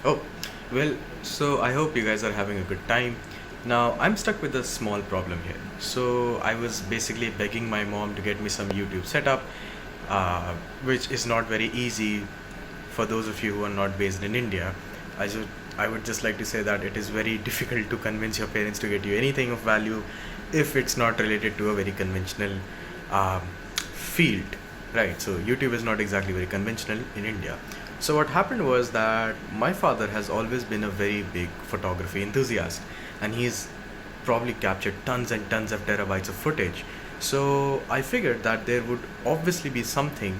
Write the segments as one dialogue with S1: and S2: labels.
S1: Oh, well, so I hope you guys are having a good time. Now, I'm stuck with a small problem here. So, I was basically begging my mom to get me some YouTube setup, uh, which is not very easy for those of you who are not based in India. I, just, I would just like to say that it is very difficult to convince your parents to get you anything of value if it's not related to a very conventional um, field, right? So YouTube is not exactly very conventional in India. So what happened was that my father has always been a very big photography enthusiast, and he's probably captured tons and tons of terabytes of footage. So I figured that there would obviously be something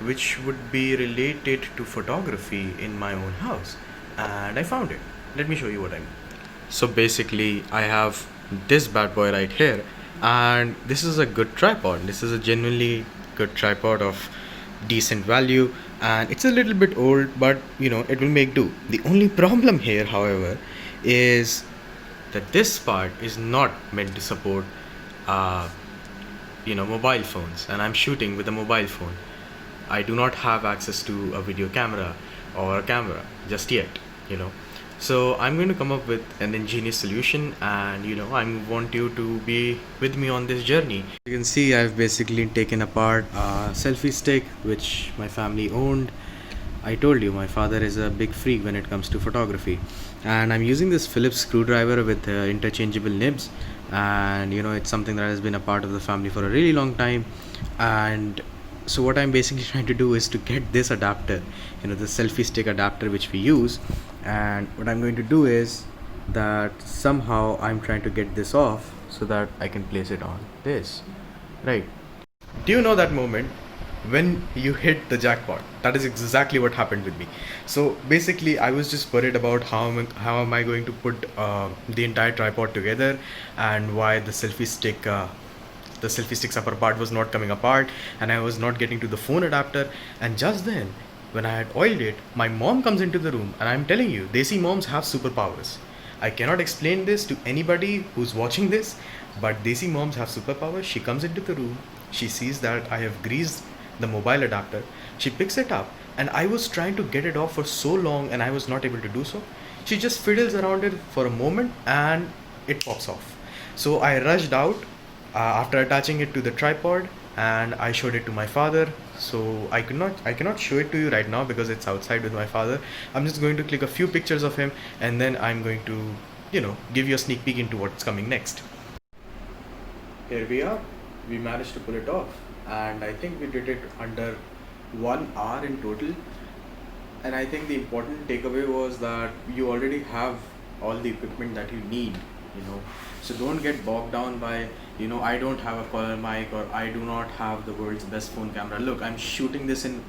S1: which would be related to photography in my own house, and I found it. Let me show you what I mean. So basically, I have this bad boy right here, and this is a good tripod. This is a genuinely good tripod of decent value, and it's a little bit old, but it will make do. The only problem here, however, is that this part is not meant to support uh, mobile phones, and I'm shooting with a mobile phone. I do not have access to a video camera or a camera just yet, you know. So I'm going to come up with an ingenious solution, and I want you to be with me on this journey. You can see I've basically taken apart a selfie stick which my family owned. I told you my father is a big freak when it comes to photography, and I'm using this Phillips screwdriver with interchangeable nibs, and it's something that has been a part of the family for a really long time. And so what I'm basically trying to do is to get this adapter, the selfie stick adapter which we use, and what I'm going to do is that somehow I'm trying to get this off so that I can place it on this, right? Do you know that moment when you hit the jackpot? That is exactly what happened with me. So basically, I was just worried about how am I going to put the entire tripod together, and why the selfie stick's upper part was not coming apart, and I was not getting to the phone adapter. And just then, when I had oiled it, my mom comes into the room, and I'm telling you, Desi moms have superpowers. I cannot explain this to anybody who's watching this, but Desi moms have superpowers. She comes into the room, she sees that I have greased the mobile adapter, she picks it up, and I was trying to get it off for so long and I was not able to do so. She just fiddles around it for a moment and it pops off. So I rushed out after attaching it to the tripod, and I showed it to my father. So I cannot show it to you right now because it's outside with my father. I'm just going to click a few pictures of him, and then I'm going to give you a sneak peek into what's coming next. Here we are. We managed to pull it off, and I think we did it under 1 hour in total. And I think the important takeaway was that you already have all the equipment that you need, so don't get bogged down by I don't have a color mic, or I do not have the world's best phone camera. Look, I'm shooting this in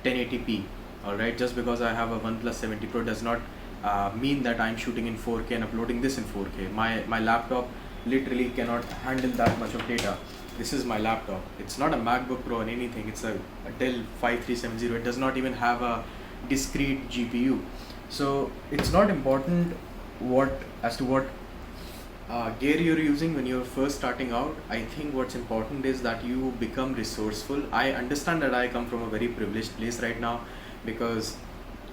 S1: 1080p. All right, just because I have a OnePlus 70 Pro does not mean that I'm shooting in 4K and uploading this in 4K. My laptop literally cannot handle that much of data. This is my laptop. It's not a MacBook Pro or anything. It's a Dell 5370. It does not even have a discrete GPU. So it's not important what gear you're using when you're first starting out. I think what's important is that you become resourceful. I understand that I come from a very privileged place right now, because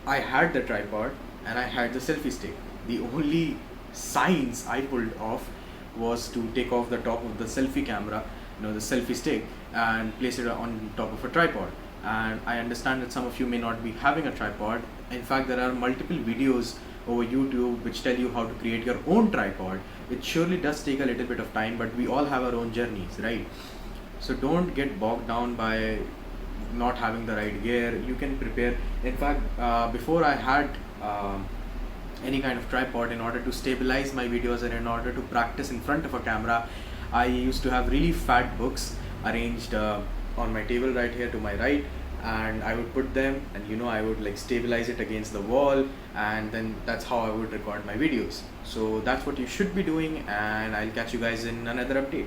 S1: I had the tripod and I had the selfie stick. The only science I pulled off was to take off the top of the selfie camera, the selfie stick, and place it on top of a tripod. And I understand that some of you may not be having a tripod. In fact, there are multiple videos over YouTube which tell you how to create your own tripod. It surely does take a little bit of time, but we all have our own journeys, right? So don't get bogged down by not having the right gear. You can prepare. In fact, before I had any kind of tripod, in order to stabilize my videos and in order to practice in front of a camera, I used to have really fat books arranged on my table right here to my right, and I would put them, and I would like stabilize it against the wall, and then that's how I would record my videos. So that's what you should be doing, and I'll catch you guys in another update.